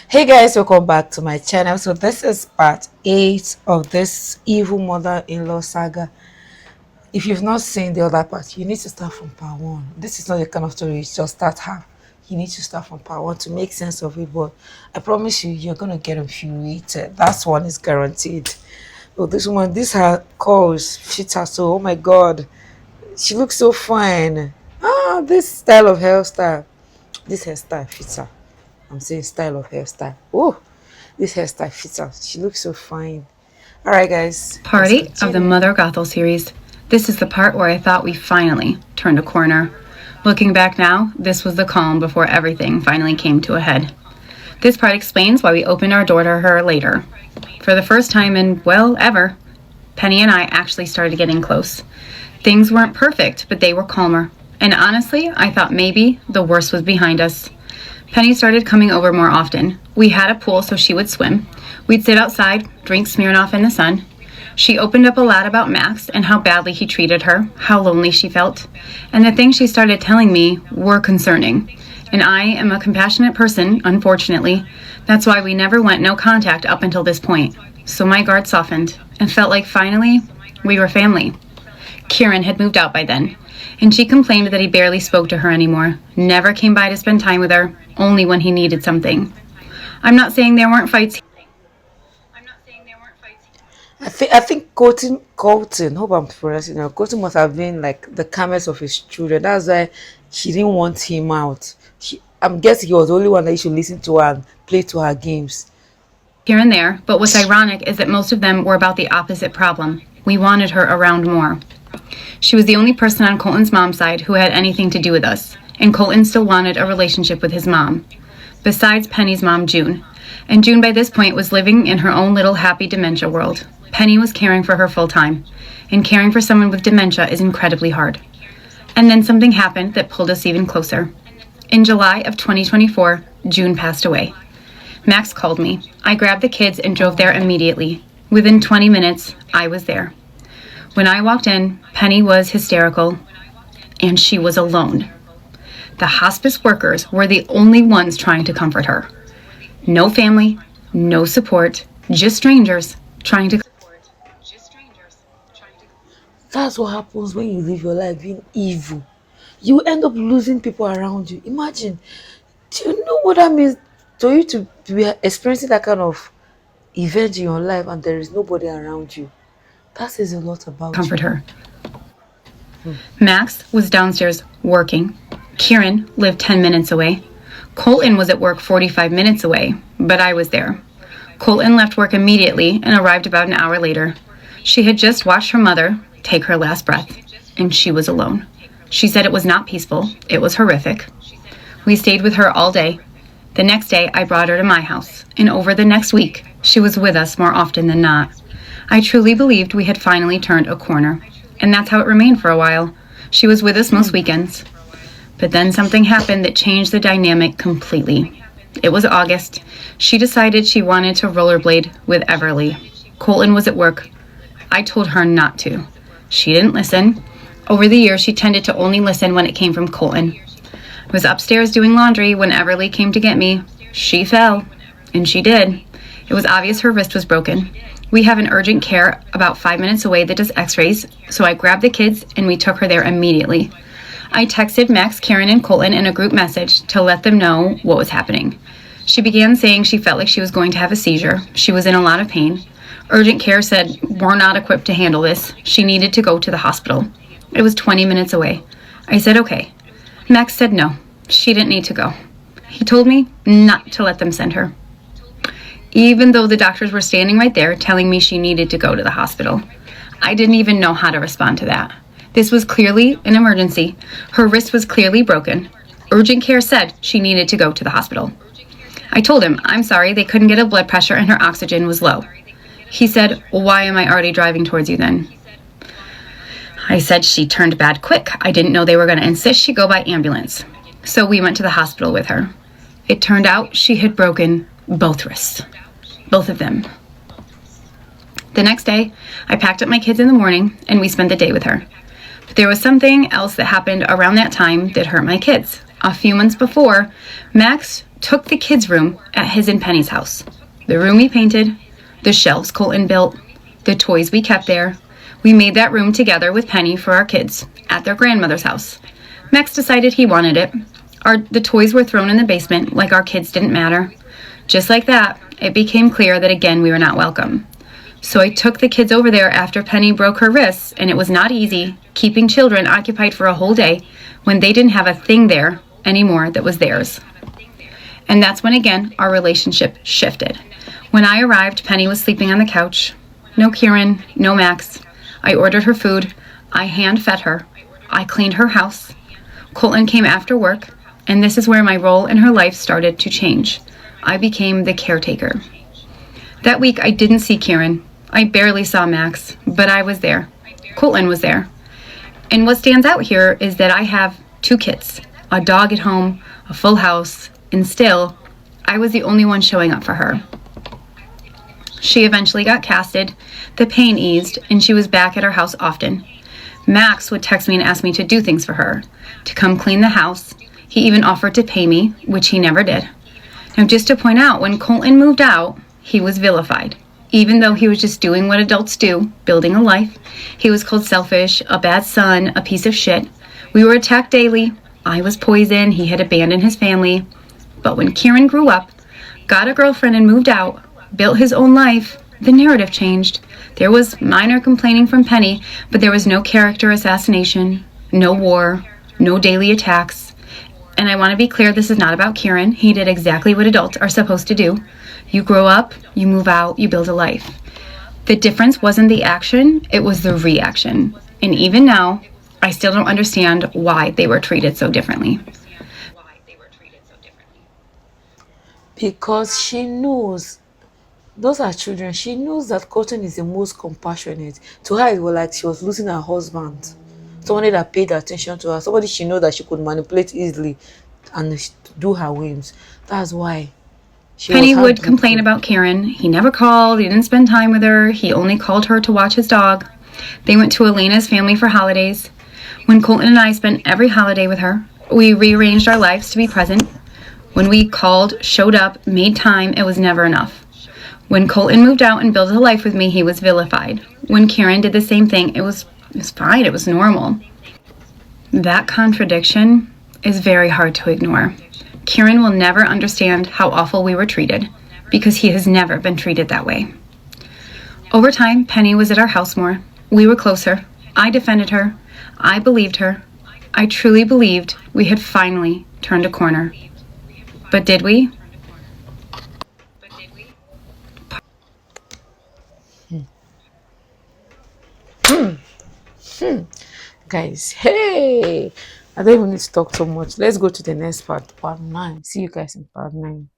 Hey guys, welcome back to my channel. So this is part 8 of this evil mother-in-law saga. If you've not seen the other part, you need to start from part 1. This is not the kind of story you just start half. You need to start from part 1 to make sense of it, but I promise you, you're going to get infuriated. That's one is guaranteed. Oh, this woman, this her calls fits her so, oh my god, she looks so fine. This style of hairstyle, this hairstyle fits her. I'm saying style of hairstyle. Oh, this hairstyle fits her. She looks so fine. All right, guys. Let's Party of the continue. Mother Gothel series. This is the part where I thought we finally turned a corner. Looking back now, this was the calm before everything finally came to a head. This part explains why we opened our door to her later. For the first time in, well, ever, Penny and I actually started getting close. Things weren't perfect, but they were calmer. And honestly, I thought maybe the worst was behind us. Penny started coming over more often. We had a pool so she would swim. We'd sit outside, drink Smirnoff in the sun. She opened up a lot about Max and how badly he treated her, how lonely she felt. And the things she started telling me were concerning. And I am a compassionate person, unfortunately. That's why we never went no contact up until this point. So my guard softened and felt like finally we were family. Kieran had moved out by then, and she complained that he barely spoke to her anymore, never came by to spend time with her, only when he needed something. I'm not saying there weren't fights. I think Colton, hope I'm pronouncing it. Colton must have been like the calmest of his children. That's why she didn't want him out. I'm guessing he was the only one that you should listen to and play to her games. Here and there, but what's ironic is that most of them were about the opposite problem. We wanted her around more. She was the only person on Colton's mom's side who had anything to do with us, and Colton still wanted a relationship with his mom. Besides Penny's mom, June. And June by this point was living in her own little happy dementia world. Penny was caring for her full time, and caring for someone with dementia is incredibly hard. And then something happened that pulled us even closer. In July of 2024, June passed away. Max called me. I grabbed the kids and drove there immediately. Within 20 minutes, I was there. When I walked in, Penny was hysterical, and she was alone. The hospice workers were the only ones trying to comfort her. No family, no support, just strangers trying to. That's what happens when you live your life being evil. You end up losing people around you. Imagine. Do you know what that means for you to be experiencing that kind of event in your life and there is nobody around you? That says a lot about Comfort you. her. Max was downstairs working. Kieran lived 10 minutes away. Colton was at work 45 minutes away, but I was there. Colton left work immediately and arrived about an hour later. She had just watched her mother take her last breath, and she was alone. She said it was not peaceful, it was horrific. We stayed with her all day. The next day, I brought her to my house, and over the next week, she was with us more often than not. I truly believed we had finally turned a corner, and that's how it remained for a while. She was with us most weekends. But then something happened that changed the dynamic completely. It was August. She decided she wanted to rollerblade with Everly. Colton was at work. I told her not to. She didn't listen. Over the years, she tended to only listen when it came from Colton. I was upstairs doing laundry when Everly came to get me. She fell, and she did. It was obvious her wrist was broken. We have an urgent care about 5 minutes away that does x-rays, so I grabbed the kids and we took her there immediately. I texted Max, Karen, and Colton in a group message to let them know what was happening. She began saying she felt like she was going to have a seizure. She was in a lot of pain. Urgent care said, "We're not equipped to handle this." She needed to go to the hospital. It was 20 minutes away. I said, okay. Max said no. She didn't need to go. He told me not to let them send her, even though the doctors were standing right there telling me she needed to go to the hospital. I didn't even know how to respond to that. This was clearly an emergency. Her wrist was clearly broken. Urgent care said she needed to go to the hospital. I told him, I'm sorry, they couldn't get a blood pressure and her oxygen was low. He said, why am I already driving towards you then? I said she turned bad quick. I didn't know they were going to insist she go by ambulance. So we went to the hospital with her. It turned out she had broken both wrists. Both of them. The next day, I packed up my kids in the morning and we spent the day with her. But there was something else that happened around that time that hurt my kids. A few months before, Max took the kids' room at his and Penny's house. The room we painted, the shelves Colton built, the toys we kept there. We made that room together with Penny for our kids at their grandmother's house. Max decided he wanted it. The toys were thrown in the basement like our kids didn't matter. Just like that, it became clear that again we were not welcome. So I took the kids over there after Penny broke her wrists, and it was not easy keeping children occupied for a whole day when they didn't have a thing there anymore that was theirs. And that's when again our relationship shifted. When I arrived, Penny was sleeping on the couch. No Kieran, no Max. I ordered her food. I hand fed her. I cleaned her house. Colton came after work, and this is where my role in her life started to change. I became the caretaker. That week I didn't see Kieran. I barely saw Max, but I was there. Colton was there. And what stands out here is that I have 2 kids, a dog at home, a full house, and still, I was the only one showing up for her. She eventually got casted, the pain eased, and she was back at our house often. Max would text me and ask me to do things for her, to come clean the house. He even offered to pay me, which he never did. Now, just to point out, when Colton moved out, he was vilified. Even though he was just doing what adults do, building a life, he was called selfish, a bad son, a piece of shit. We were attacked daily. I was poisoned. He had abandoned his family. But when Kieran grew up, got a girlfriend and moved out, built his own life, the narrative changed. There was minor complaining from Penny, but there was no character assassination, no war, no daily attacks. And I want to be clear, this is not about Kieran. He did exactly what adults are supposed to do. You grow up, you move out, you build a life. The difference wasn't the action, it was the reaction. And even now, I still don't understand why they were treated so differently. Because she knows those are children. She knows that Cotton is the most compassionate. To her, it was like she was losing her husband. Somebody that paid attention to her. Somebody she know that she could manipulate easily and do her whims. That's why she was Penny would complain heartbroken. about Kieran. He never called, he didn't spend time with her, he only called her to watch his dog. They went to Elena's family for holidays. When Colton and I spent every holiday with her, we rearranged our lives to be present. When we called, showed up, made time, it was never enough. When Colton moved out and built a life with me, he was vilified. When Kieran did the same thing, it was fine, it was normal. That contradiction is very hard to ignore. Kieran will never understand how awful we were treated because he has never been treated that way. Over time, Penny was at our house more. We were closer. I defended her. I believed her. I truly believed we had finally turned a corner. But did we? Guys, hey, I don't even need to talk so much. Let's go to the next part, part 9. See you guys in part 9.